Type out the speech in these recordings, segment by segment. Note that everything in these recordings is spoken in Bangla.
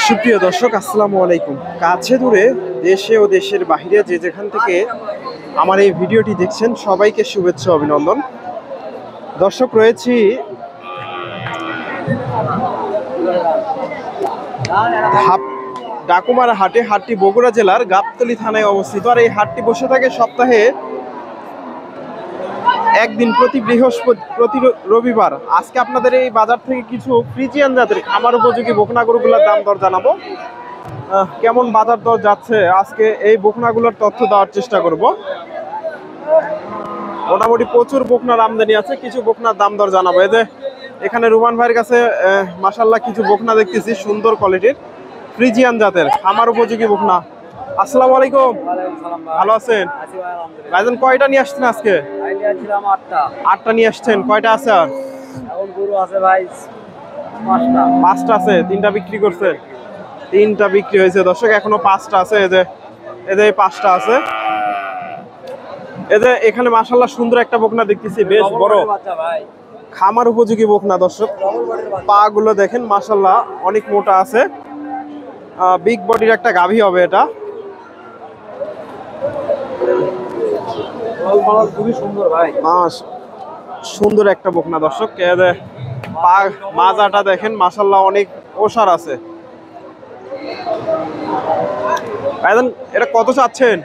সুপ্রিয় দর্শক, আসসালামু আলাইকুম। কাছে দূরে, দেশে ও দেশের বাহিরে যে যেখান থেকে আমার এই ভিডিওটি দেখছেন, সবাইকে শুভেচ্ছা অভিনন্দন। দর্শক, রয়েছি ডাকুমার হাটে। হাটটি বগুড়া জেলার গাবতলী থানায় অবস্থিত। আর এই হাটটি বসে থাকে সপ্তাহে একদিন, প্রতি রবিবার। আজকে আপনাদের এই বাজার থেকে কিছু ফ্রিজিয়ান জাতের খামার উপযোগী বকনা গরুগুলোর দাম দর জানাবো। কেমন বাজার দর যাচ্ছে আজকে এই বকনাগুলোর তথ্য দেওয়ার চেষ্টা করব। মোটামুটি প্রচুর বকনার আমদানি আছে, কিছু বকনার দাম দর জানাবো। এই যে এখানে রুমান ভাইয়ের কাছে মাশাআল্লাহ কিছু বকনা দেখতেছি, সুন্দর কোয়ালিটির ফ্রিজিয়ান জাতের খামার উপযোগী বকনা। আসসালামু আলাইকুম। ভালো আছেন ভাইজান? কয়টা নিয়ে আসছেন আজকে? আটটা নিয়ে আসছেন। কয়টা আছে? আর পাঁচটা আছে। তিনটা বিক্রি করছে? তিনটা বিক্রি হয়েছে দর্শক, এখনো পাঁচটা আছে। এদের পাঁচটা আছে। এদের এখানে মাশাআল্লাহ সুন্দর একটা বকনা দেখতেছি, বেশ বড় খামার উপযোগী বকনা দর্শক। পা গুলো দেখেন মাশাআল্লাহ অনেক মোটা আছে, বিগ বডির একটা গাভী হবে এটা। খুবই সুন্দর ভাই, সুন্দর একটা বকনা দর্শক। পা মাজাটা দেখেন মাশাআল্লাহ অনেক ওসার আছে। ভাইজান এটা কত চাচ্ছেন?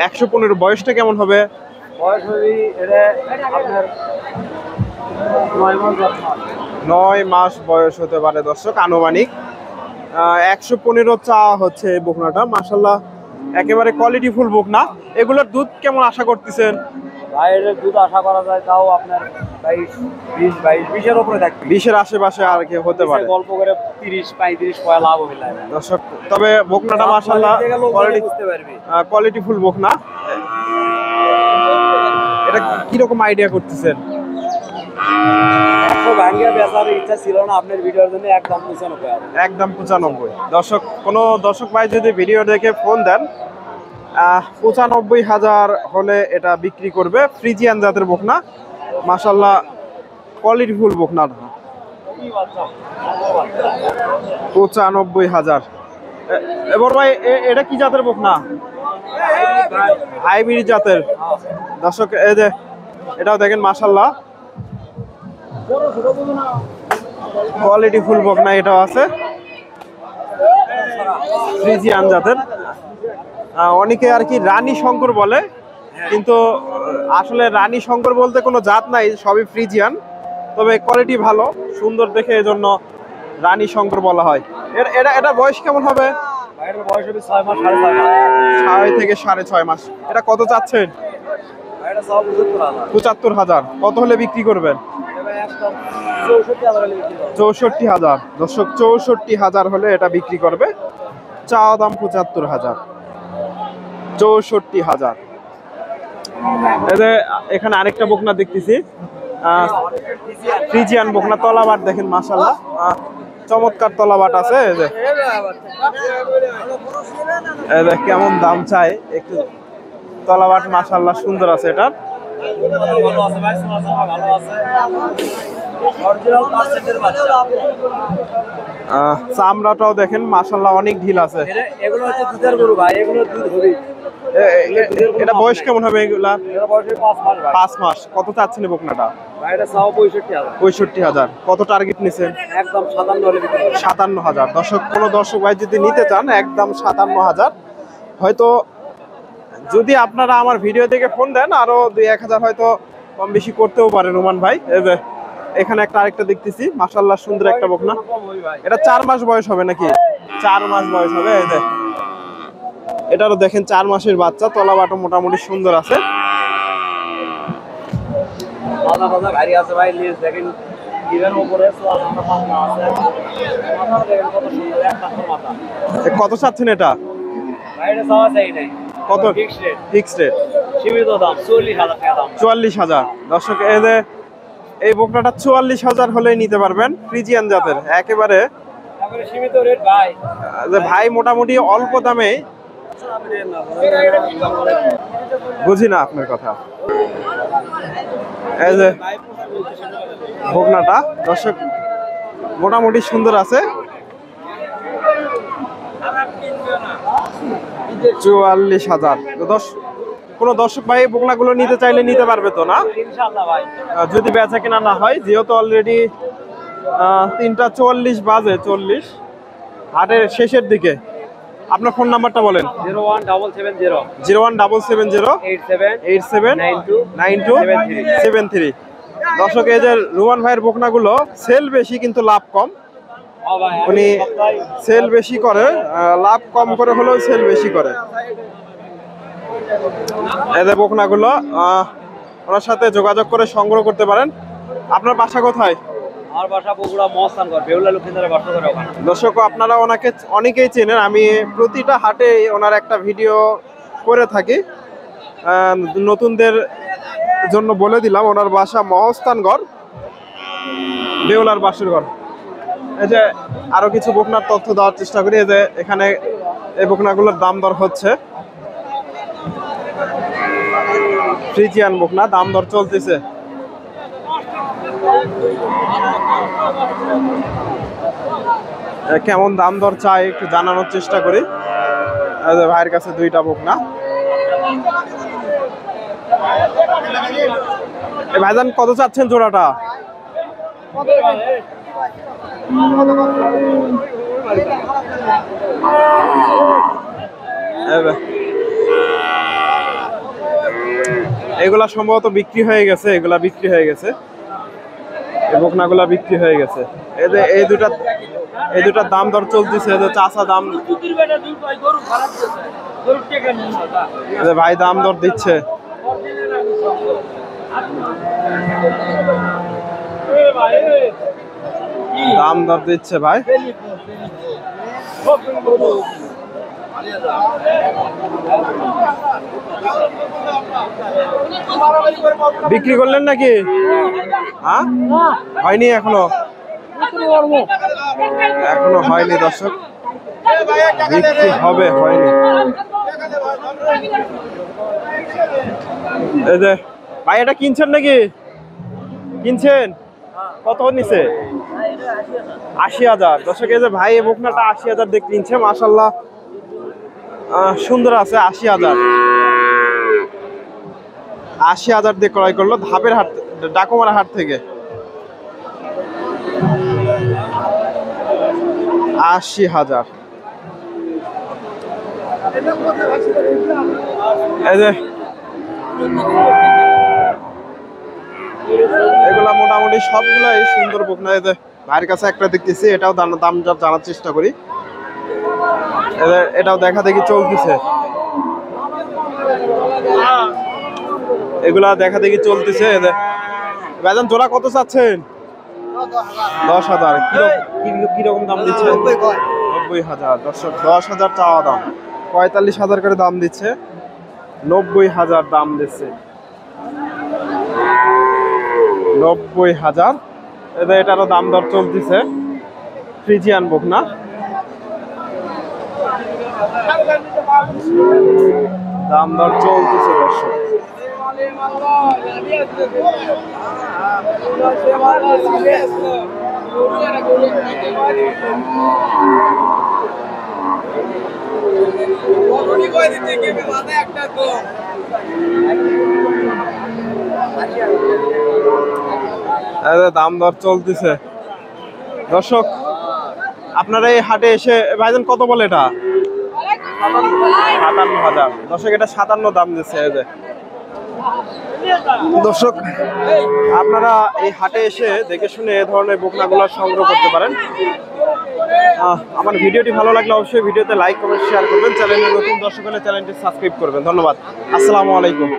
115। বয়সটা কেমন হবে? বয়স হবে আপনার 9 মাস বয়স হতে পারে দর্শক, আনুমানিক। 115 চাওয়া হচ্ছে এই বকনাটা। মাশাআল্লাহ একেবারে কোয়ালিটি ফুল বকনা। এগুলোর দুধ কেমন আশা করতেছেন? ভাইয়ের দুধ আশা করা যায় তাও আপনার 20-20-20 উপরে থাকবে। 20-এর আশেপাশে আর কি হতে পারে, গল্প করে 30-35 পয়সা লাভ হবে দর্শক। তবে বকনাটা মাশাআল্লাহ কোয়ালিটি ফুল বকনা। এটা কি রকম আইডিয়া করতেছেন? ইচ্ছা ছিল না আপনার ভিডিওর জন্য, একদম 95। একদম 95। দর্শক, কোনো দর্শক ভাই যদি ভিডিও দেখে ফোন দেন, 95,000 হলে এটা বিক্রি করবে। ফ্রিজিয়ান জাতের বকনা, মাশাআল্লাহ কোয়ালিটি ফুল বকনা। 95,000। এবার ভাই এটা কি জাতের বকনা? হাইব্রিড জাতের দর্শক। এই যে এটাও দেখেন মাশাআল্লাহ কোয়ালিটি ফুল বকনা, এটাও আছে ফ্রিজিয়ান জাতের। অনেকে আর কি রানী শঙ্কর বলে, কিন্তু আসলে রানী শঙ্কর বলতে কোনো জাত নাই, সবই ফ্রিজিয়ান। তবে কোয়ালিটি ভালো, সুন্দর দেখে এজন্য রানী শঙ্কর বলা হয়। এটা বয়স কেমন হবে? বয়স হবে 6 মাস, 6.5 মাস। 6 থেকে 6.5 মাস। এটা কত চাচ্ছেন? 75,000। কত হলে বিক্রি করবেন? 64,000। দর্শক 64,000 হলে এটা বিক্রি করবে। চাওয়া দাম 75,000। 64,000। এখানে আরেকটা বকনা দেখতেছি, ফ্রিজিয়ান বকনা। তলাবাট দেখেন মাশাআল্লাহ চমৎকার তলাবাট আছে। কেমন দাম চাই একটু? তলাবাট মাশাআল্লাহ সুন্দর আছে এটা। চামড়াটাও দেখেন মাশাআল্লাহ অনেক ঢিল আছে। এগুলো হচ্ছে দুধের গরু ভাই, এগুলো দুধ হবে। এটা বয়স কেমন হবে এগুলা? 5 মাস। কত চাচ্ছেন বকনাটা? ভাই এটা 65,000। 65,000। কত টার্গেট নিছেন? একদম 57 হলে বিক্রি করব। 57,000। দর্শক, কোনো দর্শক ভাই যদি নিতে চান, একদম 57,000। হয়তো যদি আপনারা আমার ভিডিও দেখে ফোন দেন, আরো 2-1,000 হয়তো কম বেশি করতেও পারে রুমান ভাই। এখানে একটা আরেকটা দেখতেছি মাশাআল্লাহ সুন্দর একটা বকনা। এটা 4 মাস বয়স হবে নাকি? 4 মাস বয়স হবে। এটারও দেখেন 4 মাসের বাচ্চা। তলাবাটও মোটামুটি সুন্দর আছে। কত চাচ্ছেন এটা? কত ফিক্সড রেট? সীমিত দাম 44,000 টাকা। 44,000। দর্শক, এই বকনাটা 44,000 হলে নিতে পারবেন, ফ্রিজিয়ান জাতের একেবারে সীমিত রেট ভাই। ভাই মোটামুটি অল্প দামে বুঝি না আপনার কথা। এই যে বকনাটা দর্শক মোটামুটি সুন্দর আছে, 44,000। কোন দর্শক ভাই বকনাগুলো নিতে চাইলে নিতে পারবে তো না? ইনশাআল্লাহ ভাই, যদি বেচা কেনা না হয়, যেহেতু অলরেডি 3:40 বাজে, 40 হাটের শেষের দিকে। আপনার ফোন নাম্বারটা বলেন। 01770 879293 দর্শক এই যে রুমান ভাইয়ের বকনাগুলো সেল বেশি কিন্তু লাভ কম। উনি সেল বেশি করে, লাভ কম করে হলেও সেল বেশি করে। এদের বকনাগুলো ওনার সাথে যোগাযোগ করে সংগ্রহ করতে পারেন। আপনার বাসা কোথায়? আমার বাসা বগুড়া মহস্থানগড়, বেহুলা লক্ষ্মীন্দরের বাসা করে ওখানে। দর্শক আপনারা ওনাকে অনেকেই চেনেন, আমি প্রতিটা হাটে ওনার একটা ভিডিও করে থাকি। নতুনদের জন্য বলে দিলাম, ওনার বাসা মহস্থানগড়, বেহুলার বাসুর ঘর। এই যে আরো কিছু বকনার তথ্য দেওয়ার চেষ্টা করি। এই যে এখানে এই বকনাগুলোর দাম দর হচ্ছে, ফ্রিজিয়ান বকনা, দাম দর চলতেছে। কেমন দাম দর চাই একটু জানানোর চেষ্টা করি। ভাইয়ের কাছে দুইটা বকনা। ভাইজান কত চাচ্ছেন জোড়াটা? এগুলা সম্ভবত বিক্রি হয়ে গেছে, এগুলা বিক্রি হয়ে গেছে, এই বকনাগুলা বিক্রি হয়ে গেছে। এই দুটার দাম দর চলতেছে। চাচা দাম, ভাই দাম দর দিচ্ছে। দাম দর দিচ্ছে ভাই। বিক্রি করলেন নাকি? হ্যাঁ, হয়নি এখনো, এখনো হয়নি দর্শক, বিক্রি হবে, হয়নি। এই যে ভাই এটা কিনছেন নাকি? কিনছেন? কত নিছে? 80,000। দর্শক এই যে ভাই এই বকনাটা 80,000 দিয়ে কিনছে, মাশাআল্লাহ সুন্দর আছে। 80,000 দিয়ে ক্রয় করলো ধাপের হাট, ডাকুমারা হাট থেকে। 80,000। এই যে এগুলা মোটামুটি সবগুলাই সুন্দর বকনা। এই যে ভাইয়ের কাছে একটা দেখতেছি, এটাও দাম জানার চেষ্টা করি। এটাও দেখা দেখি চলতেছে, এগুলা দেখা দেখি চলতেছে। ভাইজান জোড়া কত চাচ্ছেন? 10,000। কিরকম দাম দিচ্ছে? 90,000। দর্শক 10,000 চাওয়া দাম, 45,000 করে দাম দিচ্ছে, 90,000 দাম দিচ্ছে, 90,000। এটারও দাম দর চলতেছে, ফ্রিজিয়ান বকনা। দাম দর চলতেছে দর্শক। দাম দর চলতেছে দর্শক। আপনারা এই হাটে এসে ভাইজান কত বলে এটা? 57,000। দর্শক এটা 57 দাম দিচ্ছে। দর্শক আপনারা এই হাটে এসে দেখে শুনে এ ধরনের বকনাগুলো সংগ্রহ করতে পারেন। আমার ভিডিওটি ভালো লাগলে অবশ্যই ভিডিওতে লাইক কমেন্ট শেয়ার করবেন। চ্যানেলে নতুন দর্শক হলে চ্যানেলটি সাবস্ক্রাইব করবেন। ধন্যবাদ, আসসালামু আলাইকুম।